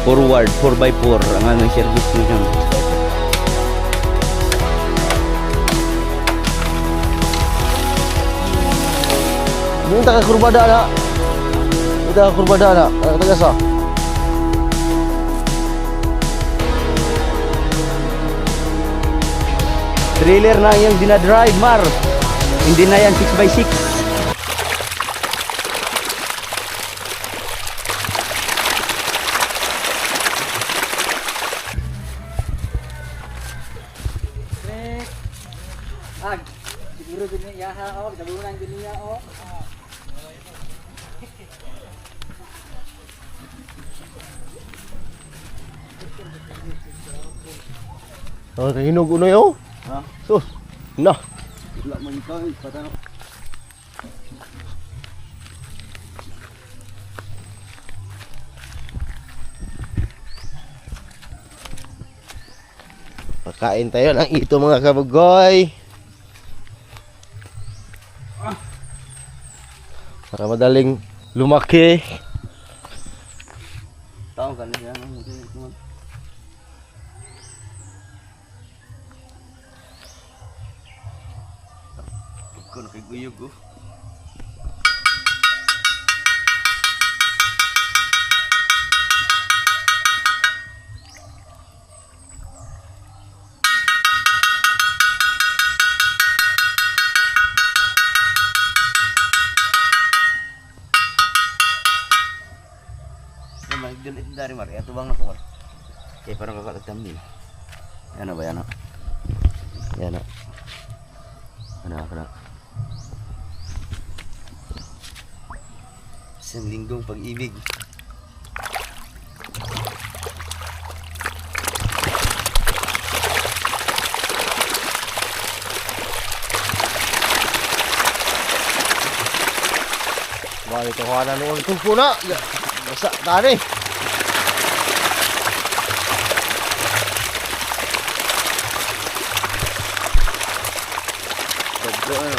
forward 4x4 ang aming service ngayon. Ini tak kurbada nak. Kita kurbada nak. Kata jasa. Trailer na yung dinadrive, Mar. Hindi na yan 6x6. Siguro dunia ha oh, tabunan dunia oh. Oh, hinog uno yo. Ha? Sus. Nah. Wala man ikaw, patano. Pakain tayo ng ito mga kabugoy. Para madaling lumaki. Tao ka na yan. Ikaw nakiguyog ko. Mahigdun dari Mar, ito bang ako? Kaya parang kakalagtam din. Yan na ba yan? Yan na. Ano? Isang linggong pag-ibig. Bali kahanan mo ito puna. Basa tani. Dagdo ano?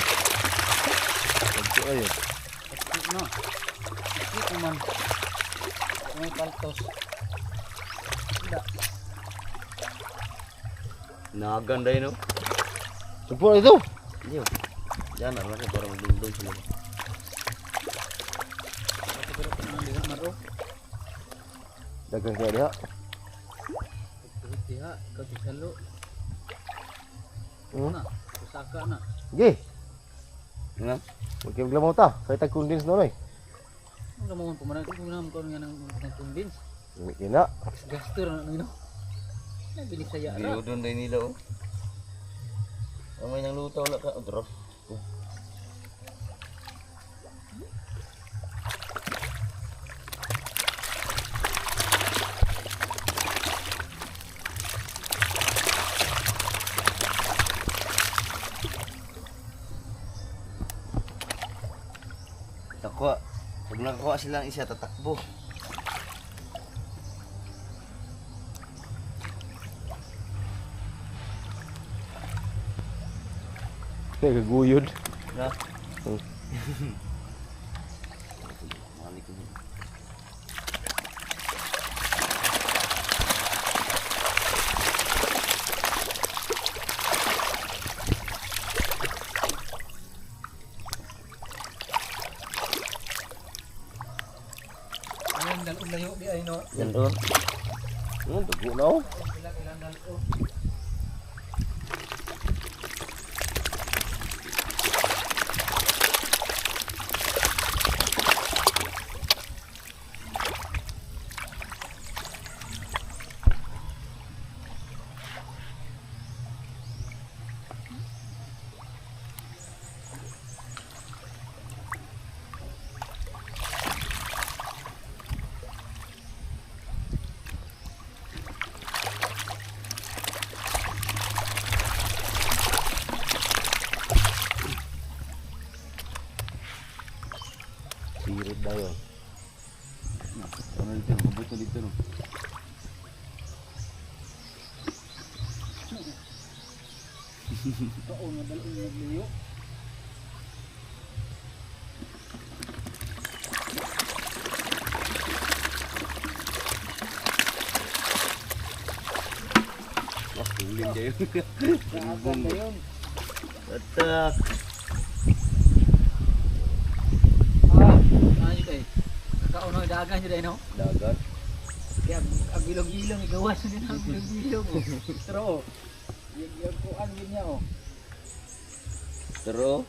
Ito ayo. No. Ito man. May paltos. Naganda yun, no? Supo itu. Iyo. Yan na lang para magdungdung sila. Dagang kaya dia. Diha katisalo. Na, saka na. Gi. Nga? Oke bela mau ta. Saya tak kundins no noi. Ang gamon pumanan ko nang ko nga nang convince. Ina. Gastur na nino. Na bilis saya ra. Diudon din nila, oh. Amay nang lutaw na ka. Drop. Nakuha. Pag nakakuha silang isa, tatakbo. Nagaguyod. Na? Hmm. Mali ko yun. Ayan dal ulayo di ay no. Yan doon. Dugo na oh. Ilang dal o. Sirit na yun. Ano dito? Mabuto dito, no? Kaon nga dal ulayo. Hulin kayo. Nakakad na yun. Atak. Ano yun eh. Kakauna ang dagan yun eh no? Dagat. Kaya ang bilog-bilong, igawas din ang bilog-bilong. Pero oh, yung kuan yun niya oh. Pero,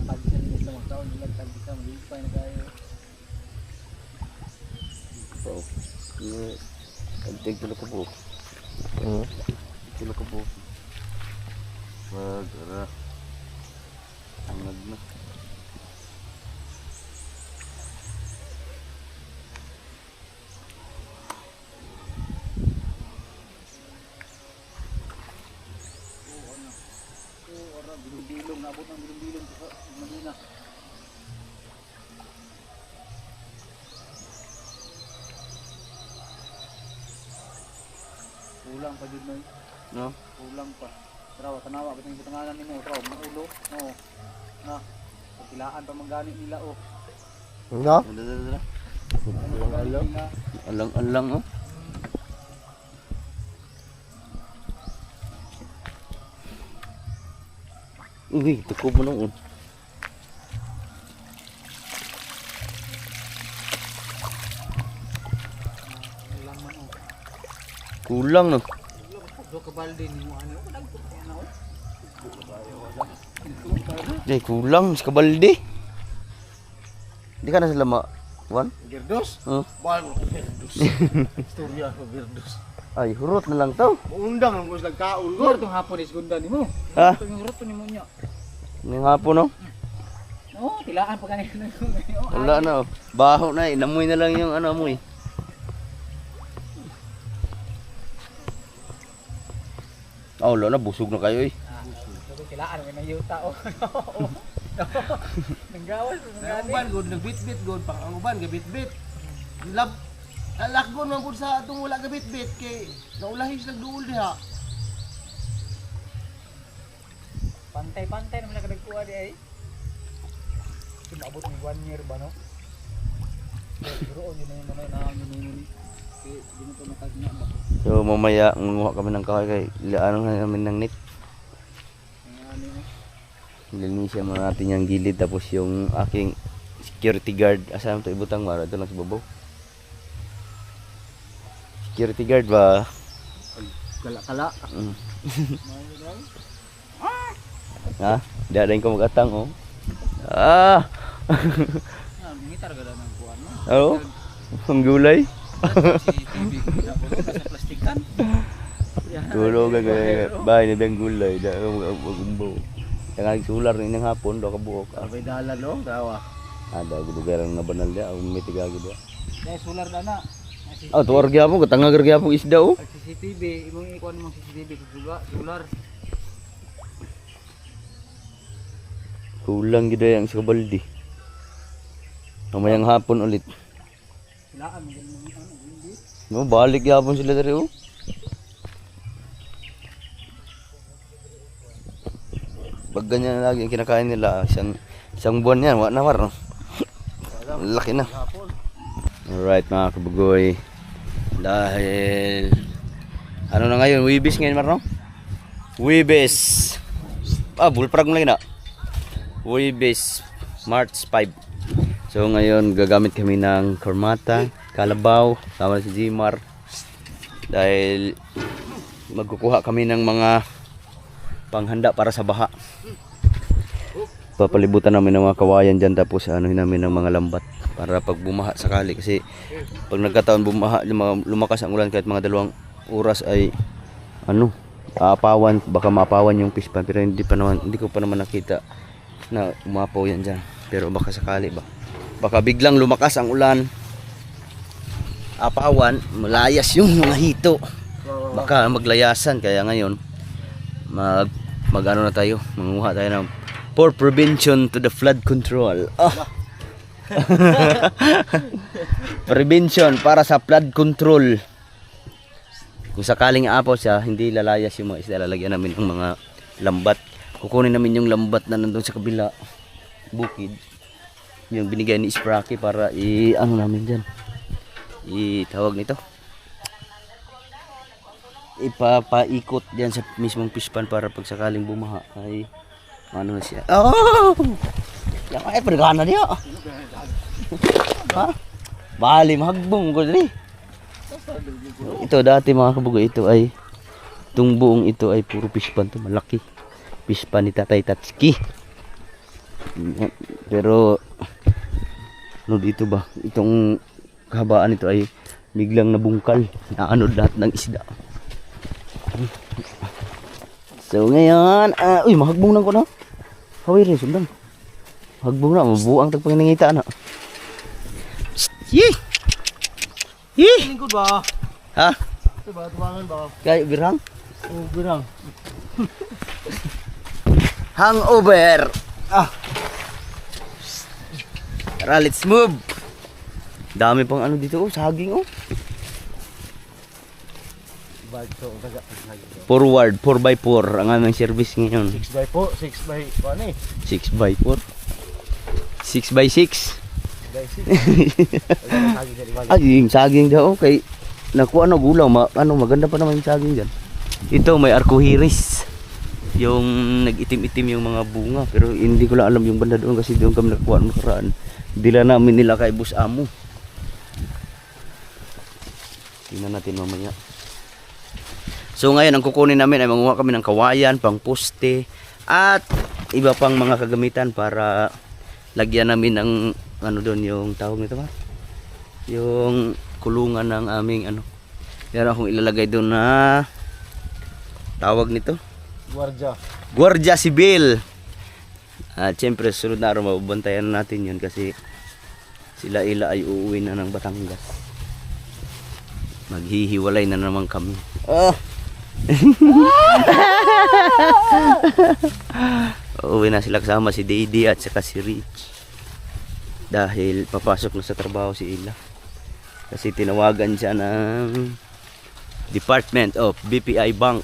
Tagisan nila sa mga taon nila, tagisan, malipay na kayo. bro. Antig tulo ko po. Tulo ko po. Wag, ara. Angad na. Bilong, nabot ng bilong sa Manila. Kulang pa dito noy. No? Kulang pa. Tara, tanawa ba yung butanganan nimo? Tara, maulo. No. Na. Pagkilaan pa mangganit nila oh. Nga? Dala. Alang. Alang-alang oh. Uy, tuko mo nung. Alang man oh. Kulang no. Do ka balde nimo ano? Dagko na oh. Kulang sa kabalde. Di ka na sila Wan? Girdos? Oh. Bal mo girdos. Istorya ko girdos. Ay, hurot na lang to. Undang ang gusto nagkaon Gor tong hapon is gunda nimo. Ha? Tong rot nimo nya. Ngayong hapon no? No, tilaan pa kanina oh. Wala na oh. Baho na eh. Namoy na lang yung ano amoy. Oh, wala na. Busog na kayo eh. Tilaan may nayuta oh. Nanggawas Ang uban god nagbitbit god pang ang uban gabitbit. Lab alakgon man pud sa atong wala gabitbit kay naulahis nagduol diha. Pantay-pantay naman nakadagkuha di ay. Abot ng 1 year ba no? Siguro yun na yung mga nanganginini. Kaya di mo ito nakagna ba? So mamaya manguha kami ng kahoy kay ilaano na namin ng net. Linisin muna natin yung gilid tapos yung aking security guard. Asan ito ibutang mara? Ito lang sa babaw. Security guard ba? Kala-kala. Ha? Dadain ko mag-atang oh. Ah! Mingitar ka ng kuwan no? Oo. Ang gulay. Si TV ko pinapulog sa plastikan. Tulog ka kaya bahay na bang gulay. Mag-umbaw. Tangang sular rin ng hapon. Doon ka buhok. Abay dala no dawa. Ada gudugaran na banal dia. Ang may tigagi dia. Kaya solar na na. Oh, tuwar gyapon. Katangagar gyapon isda oh. Pag CCTV, imong ikuan mong CCTV juga solar. Kulang gid ang sa baldi. Mamayang hapon ulit. Silaan mo ganun ano hindi. No, balik gyapon sila diri oh. Pag ganyan na lagi ang kinakain nila, isang buwan yan, wala na war no. Laki na. Alright mga kabugoy. Dahil ano na ngayon, Wibis ngayon Marno? Wibis. Bullfrog mo lang na. Wibis March 5. So ngayon gagamit kami ng kormata, kalabaw, sama si Jimar. Dahil magkukuha kami ng mga panghanda para sa baha. Papalibutan namin ng mga kawayan dyan tapos anuhin namin ng mga lambat para pag bumaha sakali kasi pag nagkataon bumaha lumakas ang ulan kahit mga 2 oras ay aapawan, baka maapawan yung pispan pero hindi ko pa naman nakita na umapaw yan dyan pero baka sakali ba baka biglang lumakas ang ulan apawan malayas yung mga hito baka maglayasan kaya ngayon mag-ano na tayo manguha tayo ng for prevention to the flood control. Prevention para sa flood control. Kung sakaling apaw siya, hindi lalayas yung mga isda. Lalagyan namin ng mga lambat. Kukunin namin yung lambat na nandun sa kabila bukid. Yung binigay ni Spracky para ano namin dyan. Itawag nito. ipapaikot diyan sa mismong pispan para pag sakaling bumaha ay ano na siya. Oh! Yan ay pergana niya. Ha? Bali mahagbong ko dali. Ito dati mga kabugoy, itong buong ito ay puro pispan to, malaki. Pispan ni Tatay Tatsuki. Pero ano dito ba? Itong kahabaan nito ay biglang nabungkal. Naanod lahat ng isda. So ngayon, uy mahagbong lang ko na. Haway rin, sundan. Hagbong na, mabuang tagpangingita na. Yee! Yee! Lingkod ba? Ha? Ito ba? Tumangan ba? Kaya birang? Oo, birang. Hangover! Tara, let's move! Dami pang ano dito, saging oh. Forward, 4x4 ang aming service ngayon. 6x4, 6x, ano eh? 6x4 6x6 Ay, yung saging daw kay nakuha na gulaw, maganda pa naman yung saging dyan. Ito may arcoiris, yung nag-itim-itim yung mga bunga, pero hindi ko lang alam yung banda doon kasi doon kami nakuha ng nakaraan. Dila namin nila kay Boss Amo. Tingnan natin mamaya. So ngayon ang kukunin namin ay manguha kami ng kawayan, pang poste at iba pang mga kagamitan para lagyan namin ng ano doon yung tawag nito ba? Yung kulungan ng aming ano. Meron akong ilalagay doon na tawag nito. Guardia Civil. At siyempre sunod na araw mababantayan natin yun kasi sila ay uuwi na ng Batangas. Maghihiwalay na naman kami. Uuwi na sila kasama si Didi at saka si Rich. Dahil papasok na sa trabaho si Ila. Kasi tinawagan siya ng Department of BPI Bank.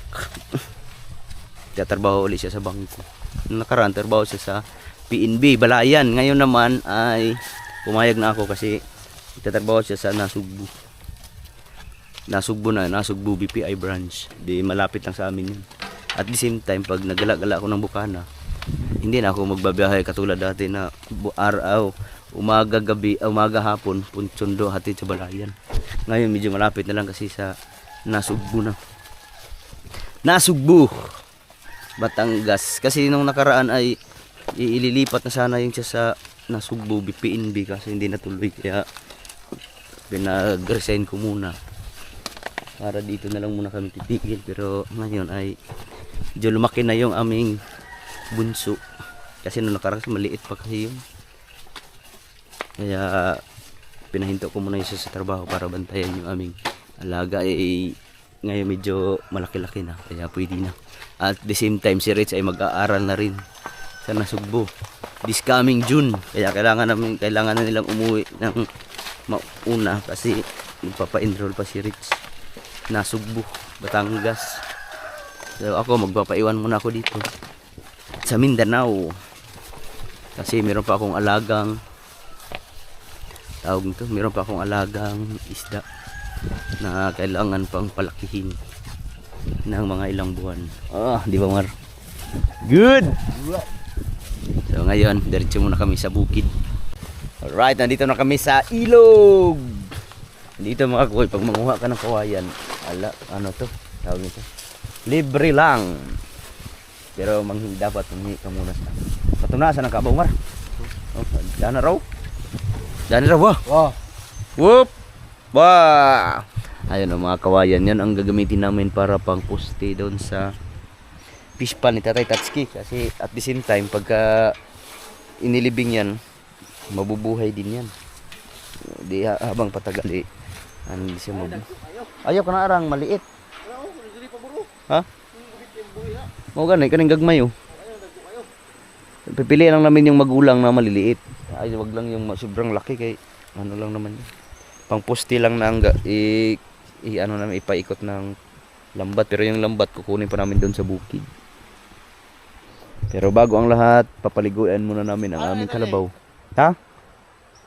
Tatrabaho ulit siya sa bangko. Nakaraan trabaho siya sa PNB Balayan. Ngayon naman ay pumayag na ako kasi tatrabaho siya sa Nasugbu. Nasugbu BPI branch. Di malapit lang sa amin yun. At the same time pag nagala-gala ako ng Bukana, hindi na ako magbabiyahe katulad dati na araw, umaga gabi, umaga hapon, Puntsundo hatid sa Balayan. Ngayon medyo malapit na lang kasi sa Nasugbu na. Nasugbu Batangas. Kasi nung nakaraan ay ililipat na sana yung siya sa Nasugbu PNB kasi hindi natuloy kaya pinag-resign ko muna. Para dito na lang muna kami titigil, pero ngayon ay medyo lumaki na yung aming bunso kasi nung nakaraan maliit pa kasi yun, kaya pinahinto ko muna isa sa trabaho para bantayan yung aming alaga. Ngayon medyo malaki-laki na kaya pwede na. At the same time si Rich ay mag-aaral na rin sa Nasugbu this coming June, kaya kailangan na nilang umuwi ng mauna kasi magpapa-enroll pa si Rich Nasugbu, Batangas. So ako magpapaiwan muna ako dito sa Mindanao kasi meron pa akong alagang isda na kailangan pang palakihin ng mga ilang buwan. Di ba Mar? Good! So ngayon, diretso muna kami sa bukid. Alright, nandito na kami sa ilog. Dito mga kuy, pag manguha ka ng kawayan, ano to? Tawag nito? Libre lang. Pero dapat humingi ka muna sa patunasan ng kabaw Mar. Dana raw. Wah. Whoop. Wah. Ayun mga kawayan, yan ang gagamitin namin para pang poste doon sa fish pan ni Tatay Tatsuki. Kasi at the same time, pagka inilibing yan, mabubuhay din yan. Di habang patagal hindi siya ayaw ka na arang maliit. Ha? Mo ganay kaning gagmay pipili lang namin yung magulang na maliliit. Ay wag lang yung sobrang laki kay ano lang naman yun. Pang poste lang na ano namin ipaikot ng lambat, pero yung lambat kukunin pa namin doon sa bukid. Pero bago ang lahat, papaliguan muna namin ang aming kalabaw. Ha?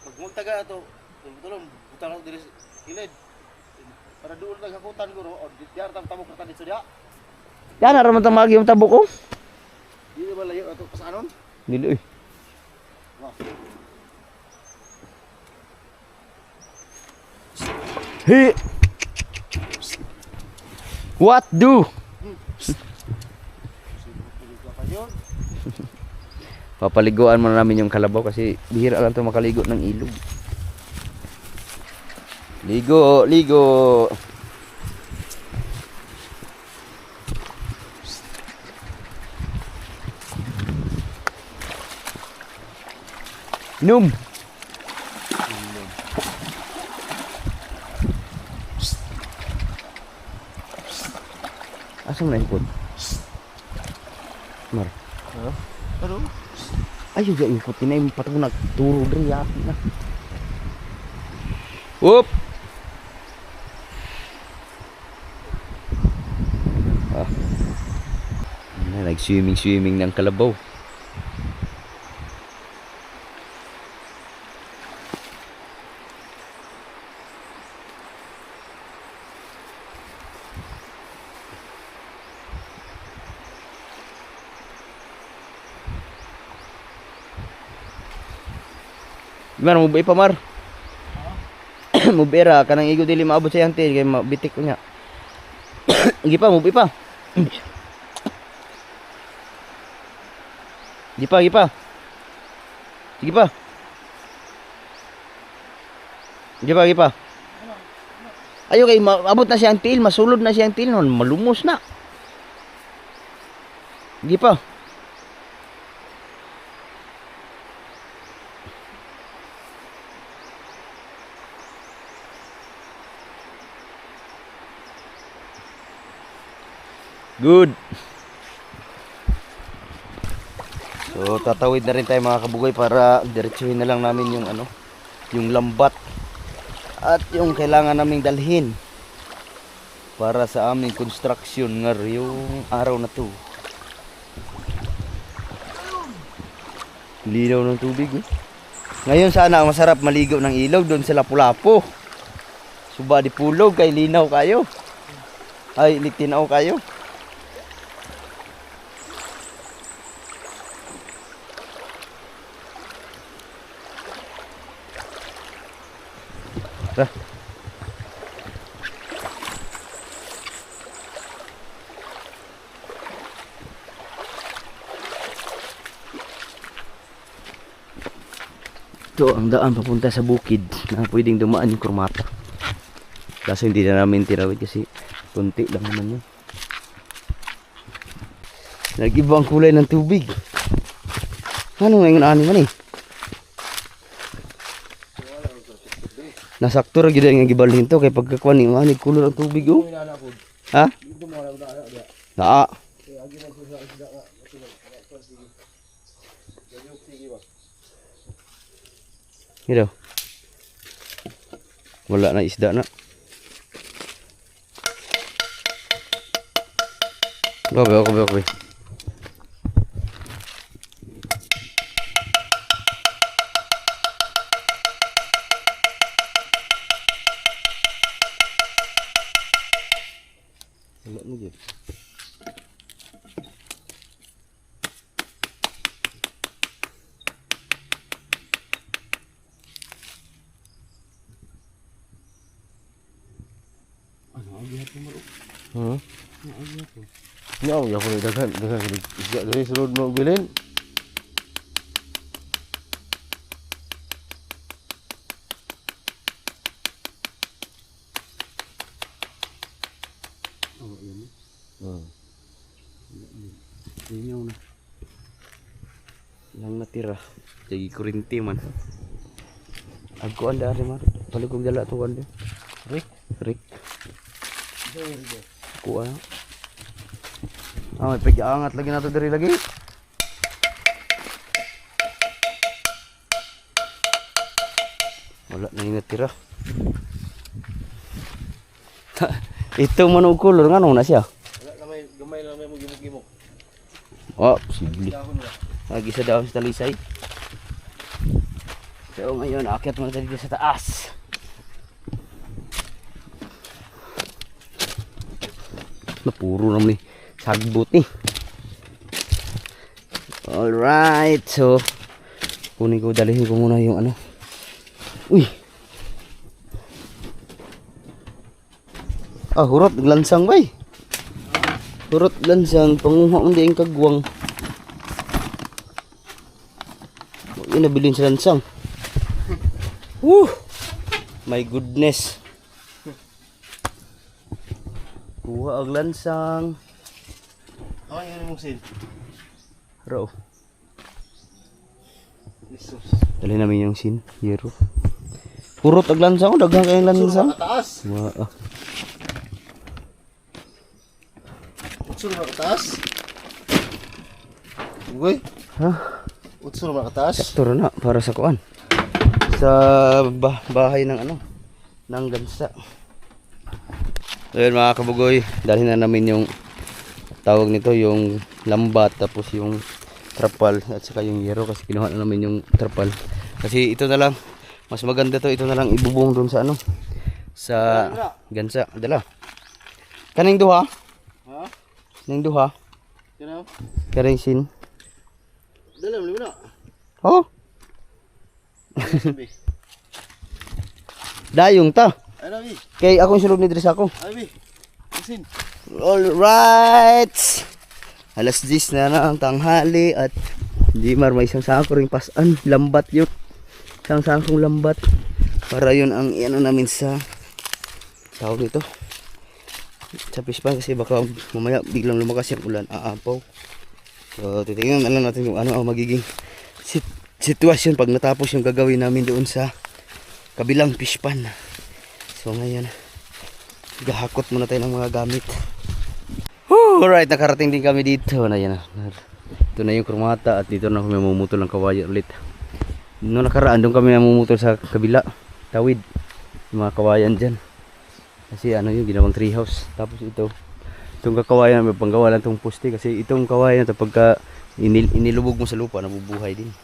Pag magtaga ito, tulong butang ako diri sa kilid. Para doon naghakutan ko, o diyan tamo ka dito diya. Yan, naramang tamagi yung tabo ko. Di ba layo ato sa anon? Dili eh. Wow. Hey! What do? Papaliguan muna namin yung kalabaw kasi bihira lang ito makaligo ng ilog. Ligo, ligo. Num. Asa mo na ikot? Mar. Ano? Ayo ga ikot na yung patong nagturo din yaki na. Whoop! Ah. Nag-swimming ng kalabaw. Gimana mo ba ipamar? Mubera kanang igo dili maabot sa yante kay mabitik ko nya. Gi pa mo pa. Gi pa. Sige pa. Gi pa. Ayo kay maabot na siyang tail, masulod na siyang tail non, malumos na. Gi pa. Good. So tatawid na rin tayo mga kabugoy para diretsuhin na lang namin yung yung lambat at yung kailangan naming dalhin para sa aming construction ngayong araw na to. Linaw ng tubig eh. Ngayon sana ang masarap maligo ng ilog doon sa Lapu-Lapu. Suba di pulog kay linaw kayo. Ay litinaw kayo. Ito ang daan papunta sa bukid na pwedeng dumaan yung kurmata. Kaso hindi na namin tinawid kasi kunti lang naman yun. Nag-iba ang kulay ng tubig. Ano ngayon ani man eh? Nasakto ra gyud nga gibalhin to kay pagkakuan ni ani kulay ang tubig oh. Ha? Naa. Ito. Wala na isda na. Okay. Wala na dyan. Ya, ya boleh dagan isda dari seluruh mobilin. Oh, ini. Ini na. Lang natira. Jadi kurinti man. Aku anda hari mar. Paling kong dala tu anda. Rick. Kuha. May pag-aangat lagi nato diri lagi. Wala na yung natira. Ito manong color nga na siya. Wala na may gamay lang may gimok-gimok. Oh, posible. Lagi sa dahon sa talisay. So ngayon, aakyat muna tayo dito sa taas. na puro naman ni sagbot ni. Alright, so kunin ko, dalihin ko muna yung ano. Uy. Hurot glansang bay. Hurot glansang panguha mo din kagwang. Yun nabilin sa lansang. My goodness. Kuha ang lansang. Yan mong sin. Raw. Dali namin yung sin. Hero. Purot ang lansang. Daghang kayong lansang. Mataas. Utsuro makataas. Ugoy. Ha? Utsuro makataas. Sakto na para sa kuan. Sa bahay ng ano, ng gansa. Ayun mga kabugoy, dalhin na namin yung tawag nito, yung lambat, tapos yung trapal at saka yung yero, kasi kinuha na namin yung trapal. Kasi ito na lang, mas maganda to, ito na lang ibubong doon sa ano, sa gansa. Dala. Kaning duha? Ha? Kaning duha? Kano? Karing sin. Dala mo na. Oh? Dayong ta. Ay nabi. Kay akong sulod ni Dres ako. Ay bi. Sin. Alright. Alas 10 na ang tanghali at hindi may isang sako ring pasan. Lambat yun. Isang sakong lambat. Para yun ang ano namin sa tawag nito. Sa pispan, kasi baka mamaya biglang lumakas yung ulan. Aapaw. So titingnan na lang natin kung ano ang magiging sitwasyon pag natapos yung gagawin namin doon sa kabilang pispan. So ngayon, gahakot muna tayo ng mga gamit. Alright, nakarating din kami dito. Ito na yung krumata at dito na kami mamumutol ng kawayan ulit. Noong nakaraan, doon kami mamumutol sa kabila, tawid, yung mga kawayan dyan. Kasi ano yung ginawang treehouse. Tapos itong kakawayan, may panggawa lang itong poste. Kasi itong kawayan ito, pagka inilubog mo sa lupa, nabubuhay din.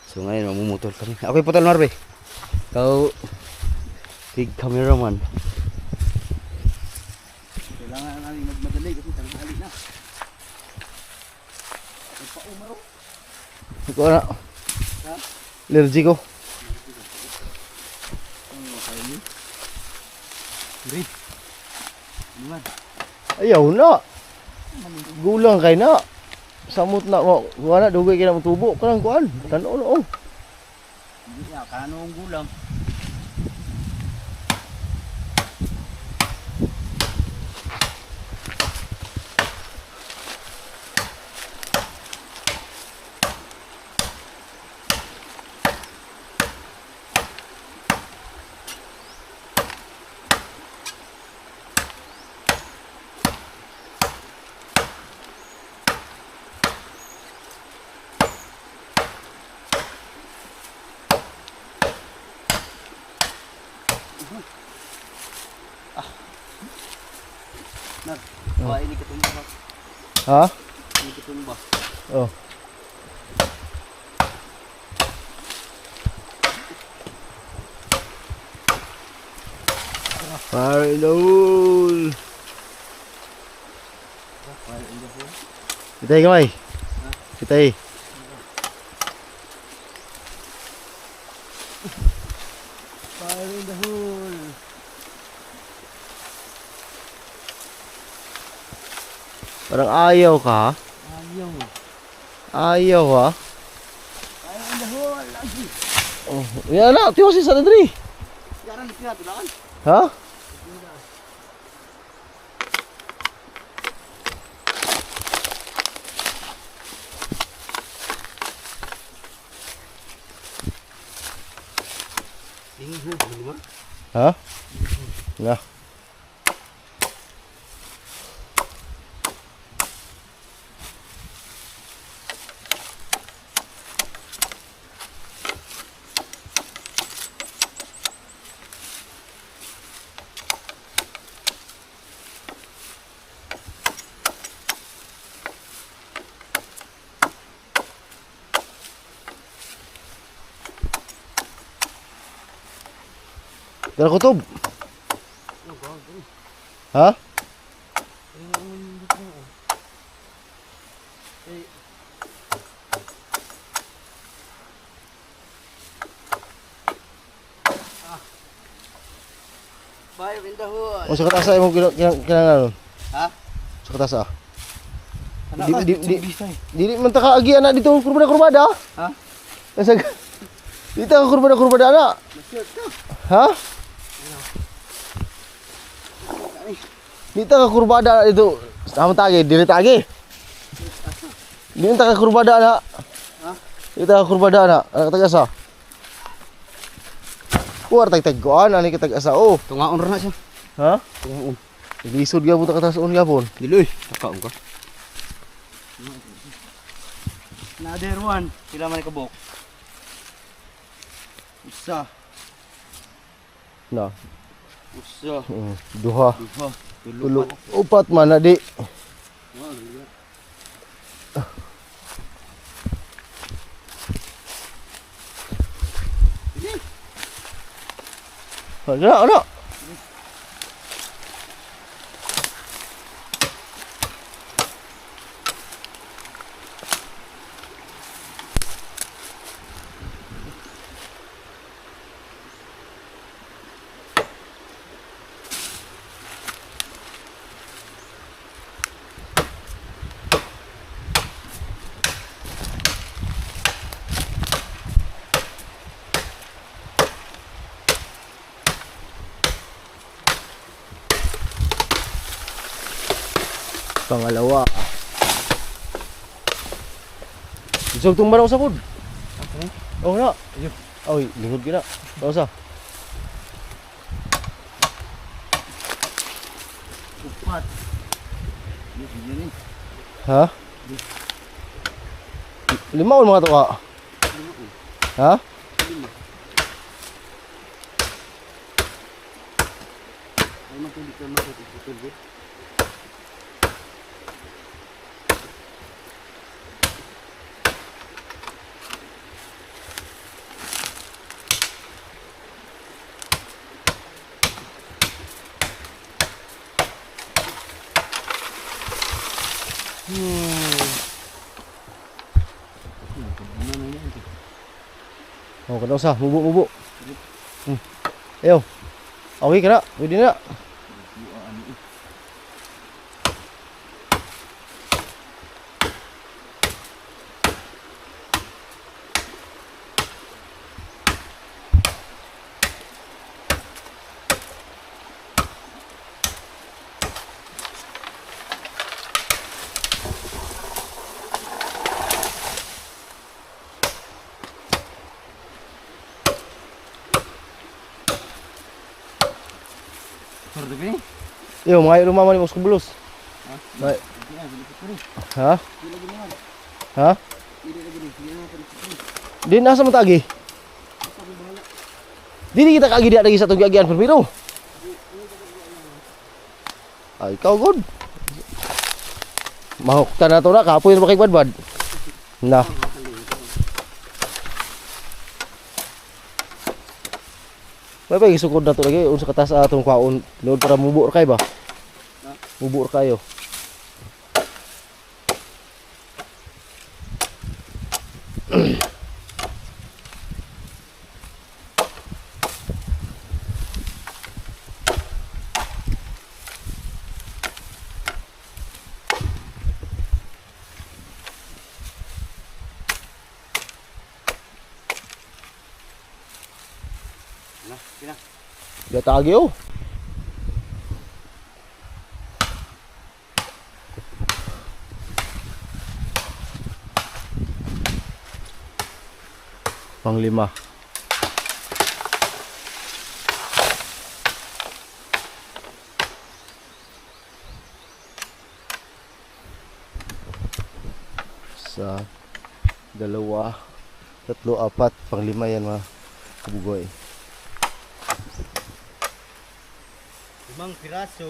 So ngayon, mamumutol kami. Ako'y putol, Marbe. Ikaw, big cameraman. Kailangan na namin magmadali kasi tanghali na. Nagpa-umaro. Ikaw na. Allergy ko. Ayaw na. Gulang kay na. Samot na mo. Wala dugay kay na tubo. Kanang kuan. Tanaw na oh. Hindi na, kanong gulang. Wah, ini ketumba. Ha? Ini ketumba. Oh. Fire in the hole. Kita kamay. Kita Fire in the hole. Parang ayaw ka? Ayaw. Ayaw ha? Fire in the hole lagi. Oh, yan na, tiyo si Sanadri. Yaran siya tulaan. Ha? Ha? Nga. Dala kutob. Ha? good. O sa katasa mo kinahanglan. Ha? Sa katasa. Anak ka, Dili man ta kaagi anak dito kurbada. Ha? Kasag. Dito ka kurbada anak. Masiyot ka. Ha? Dito ka kurbada dito. Sama tagi, dili tagi. Dito ka kurbada anak. Ha? Dito ka kurbada anak. Anak tagasa. Kuwar tag-tagkuan ani ka tagasa. Oh. Tungaon ra na siya. Ha? Tungaon. Lisod gyapon ta katason gyapon. Diloy. Nakaon ka. Another one. Sila man kabok. Usa. Na. Usa. Duha. Duha. Tulo. Upat man na di. Ano? Pangalawa. Isog tumbarang sa food. Oh na. Oy, lingod gina. Tao sa. Upat. Yan. Ha? Lima mga to ka. Ha? Ay makulit ka makulit. Oh, kada usah, bubuk. Ayo. Okay ka na, pwede na. Yo, mga rumah ni Mosko Bulus. Baik. Ha? Ha? Di nasa mo tagi? Dili kita kagi dia lagi satu gagian perbiru. Ay, ikaw good. Mahok ta na to na kapoy na makay badbad. Na. May pa gisukod na to lagi unsa katas atong kwaon load para mubur kay ba? Mubur kayo. Gatagi oh. Panglima. Sa dalawa, tatlo, apat, panglima yan mga kabugoy. 5 piraso.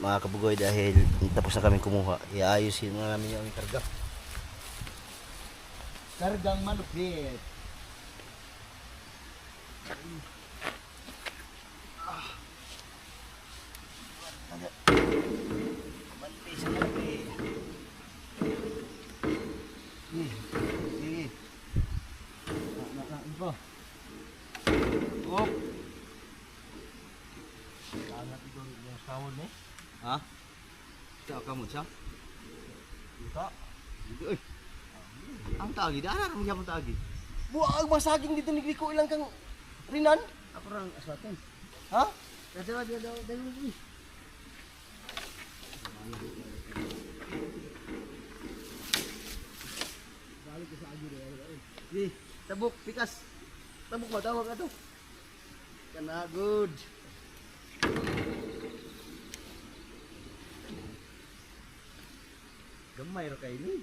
mga kabugoy dahil tapos na kami kumuha. Iayusin na namin yung karga. Kargang malupit. Malupit sa malupit. Sige. Ito. Op. Sangat ito yung sawon eh. Ha? Ito kamu siya? Ito. Ito eh. Ang tagi, daan mo gyapon tagi. Buang masaging dito ni ko ilang kang rinan. Ako rang aswaten. Ha? Kasi wa dia daw ni. Balik sa agi deh. Di, tabuk pikas. Tabuk mo tawag ato. Kana good. Gamay ra kay ni.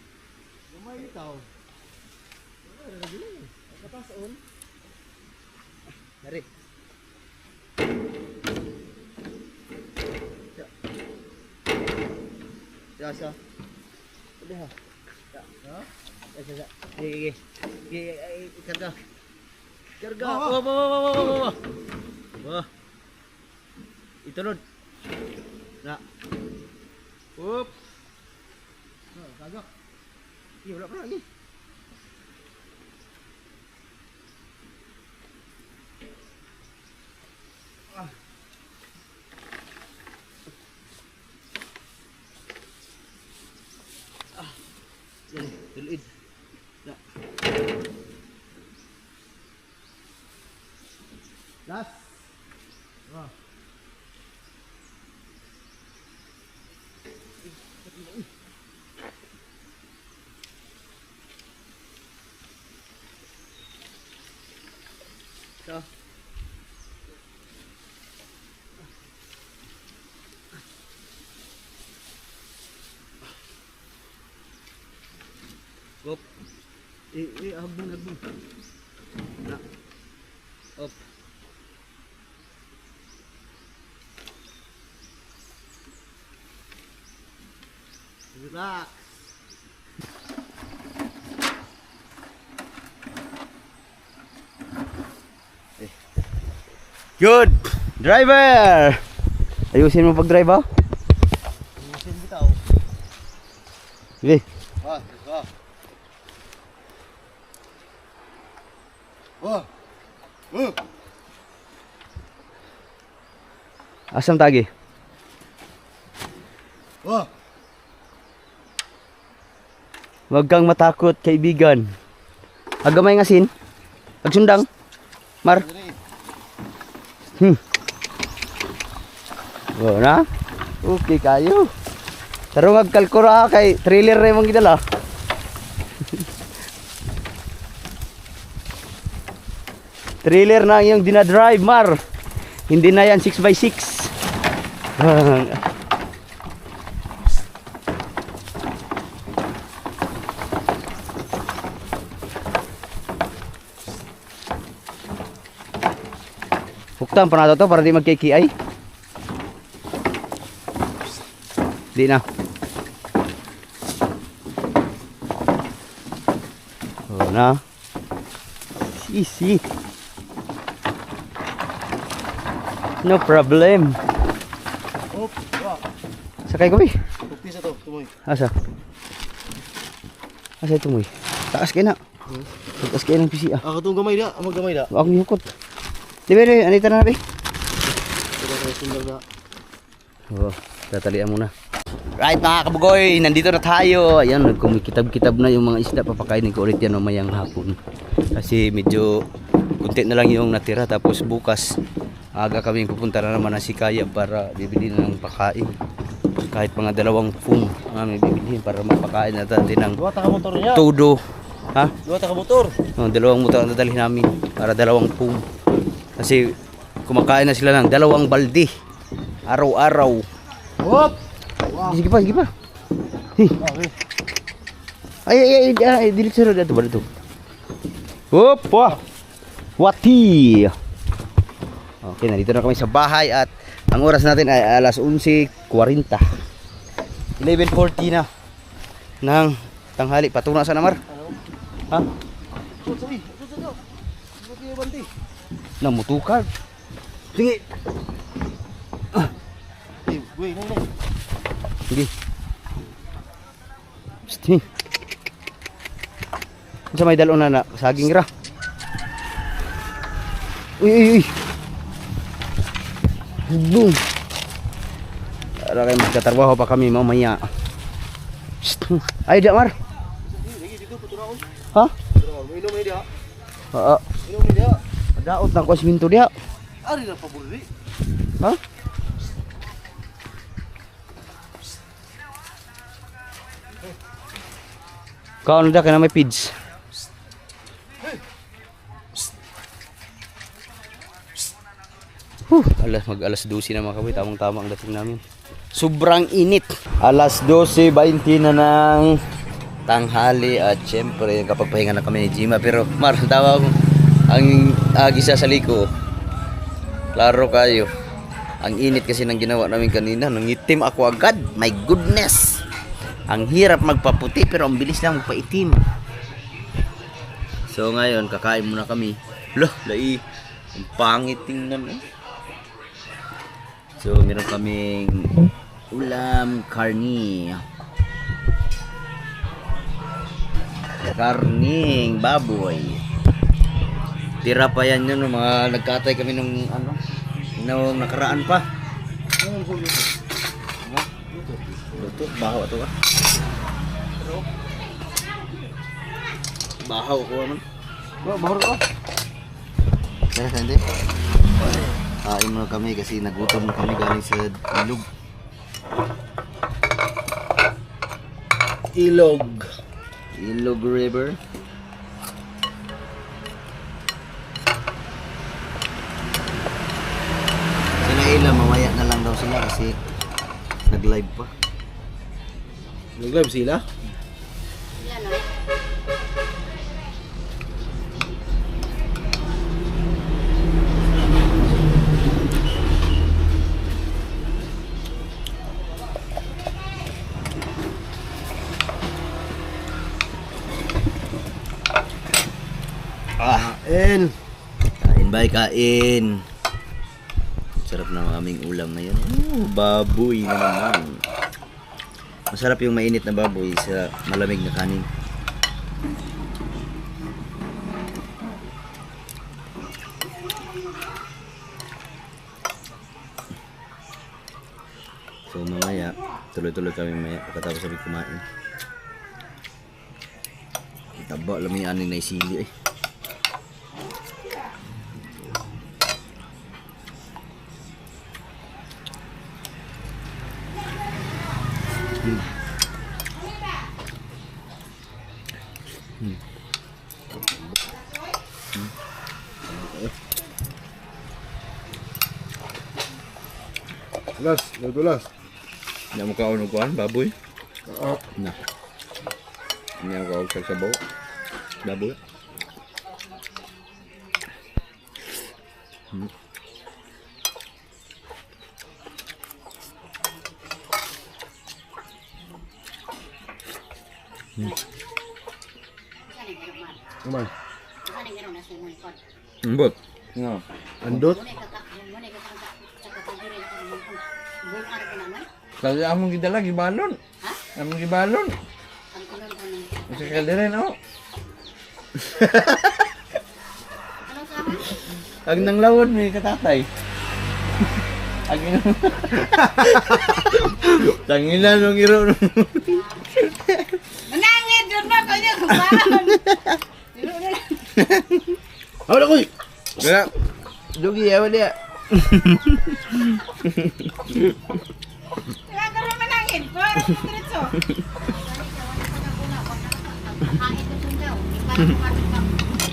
Gamay itaw. Gamay ra gini. Katason. Dari. Siya. Udah ha. Ha? Siya. Karga. Karga. Wah, Wah. Itunod. Na. Up. Kagak. Iya, wala pa lagi. Yan, tulid. Na. Last. Wah. So. Gop. Habung. Na. Op. Relax. Good! Driver! Ayusin mo pag-drive ha? Ayusin bitaw. Sige. Wah, wah. Wah. Asam tagi? Wah. Huwag kang matakot, kaibigan. Agamay ng asin. Agsundang. Mar. Oh, na? Okay kayo. Tarong agkalkura kay trailer na yung gidala. Trailer na yung dinadrive, Mar. Hindi na yan 6x6. Huktan pa na to para di magkikiay. Di na. Oh na. Easy. No problem. Op. Wah. Sakay ko eh. Bukti sa to, tumoy. Asa? Asa ito mo eh? Taas kayo na. Taas kayo ng PC ah. Ako tong gamay da, amag gamay da. Ako yukot. Di ba rin, anita na nabi? Ito sa sundal da. Oo, tatalian muna. Right mga kabugoy, nandito na tayo. Ayan, nagkumikitab-kitab na yung mga isda. Papakainin ko ulit yan mamayang hapon. Kasi medyo kunti na lang yung natira. Tapos bukas, aga kami pupunta na naman na si Kaya para bibili na ng pakain. Kahit mga 2 pung namin bibilihin para mapakain natin ng Dua ta ka motor niya. todo. Ha? Dua ta ka motor. 2 motor ang dadalhin namin para 2 pung. Kasi kumakain na sila ng 2 balde araw-araw. Op. Sige pa. Hi. Okay. Ay, dilit sa roda ito ba ito? Hop, wah. Wati. Okay, nandito na kami sa bahay at ang oras natin ay alas 11 11:40. 11:40 na ng tanghali. Patuna sa namar. Ha? Sabi. Sabi banti. Nang mutukar. Sige. Wait, nang. Sige. Sige. Sa may dalon na saging ra. Uy. Boom. Para kayo magkatrabaho pa kami mamaya. Ay, Damar. Dito paturaon. Ha? Paturaon. Inom dia. Oo. Inom dia. Daot na ko siminto dia. Ari na pabuli. Ha? Kaon na ka na may pids. Alas 12 na mga kabay, tamang-tama ang dating namin. Sobrang init. Alas 12:20 na ng tanghali at syempre kapagpahinga na kami ni Jima. Pero Mar, tawa mo ang agisa sa liko. Klaro kayo. Ang init kasi ng ginawa namin kanina. Nangitim ako agad. My goodness. Ang hirap magpaputi pero ang bilis lang magpaitim. So ngayon kakain muna kami. Loh, lai. Ang pangit tingnan eh. So meron kaming ulam karni. Karning baboy. Tira pa yan yun, mga nagkatay kami nung ano, nung nakaraan pa. Luto, bahaw ito ba? Bahaw ko naman. Bahaw ko. Kaya hindi? Kain muna kami kasi nagutom na kami galing sa ilog. Ilog River. Sila ilan, mamaya na lang daw sila kasi nag-live pa. Nag-live sila? Kain ba? Kain. Sarap ng aming ulam ngayon. Baboy na naman. Masarap yung mainit na baboy sa malamig na kanin. So mamaya, tuloy-tuloy kami mamaya pagkatapos kami kumain. Taba, alam mo yung aning na isili eh. Tulas. Hindi mo kaon og kuan baboy. Oo. Na. Hindi mo kaon sa sabaw. Baboy. Naman. Ambot. No. Andot. Kasi among gidala gibalon. Among gibalon. Kasi kalire no. Ag nang lawod may katatay. Ag ino. Tangila nung iro. Menangis doon na kanya kumahan. Wala ko. Wala. Dugi ya wala. Kaya ka rin menangin. Parang diretso.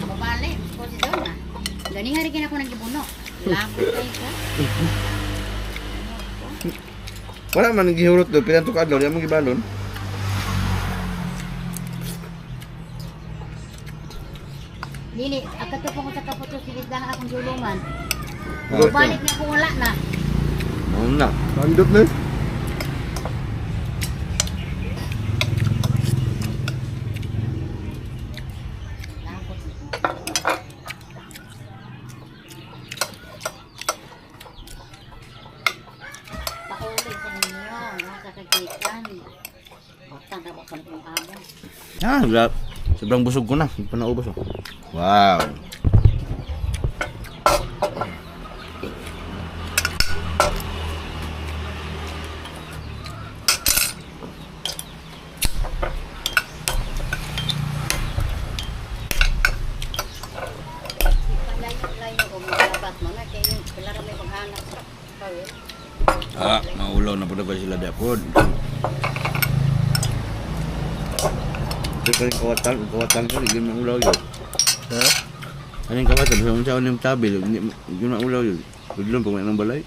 Babalik. Kasi doon na. Gani hari kin ako nagibuno. Labot kayo ko. Wala man gihurot do pinanto ka daw among gibalon. Dili, akato po ko sa kaputo silid lang akong julungan. Balik na ako wala na. Ano na? Andot na. Ah, sobrang busog ko na. Hindi pa naubos. Oh. Wow. Layo-layo ko maglabat mo na kaya yung pala may paghanap sa kawin. Ah, maulaw na po na sila dapod. Ito ka rin kawatan ko, hindi mo ulaw yun. Ha? Ano yung kawatan? Sa unsa yung tabil, hindi mo ulaw yun. Biglang pag may nang balay.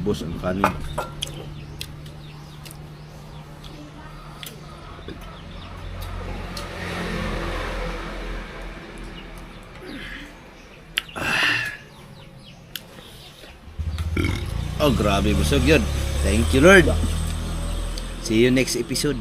Bos ang kanin. Oh, grabe busog yun. Thank you, Lord. See you next episode.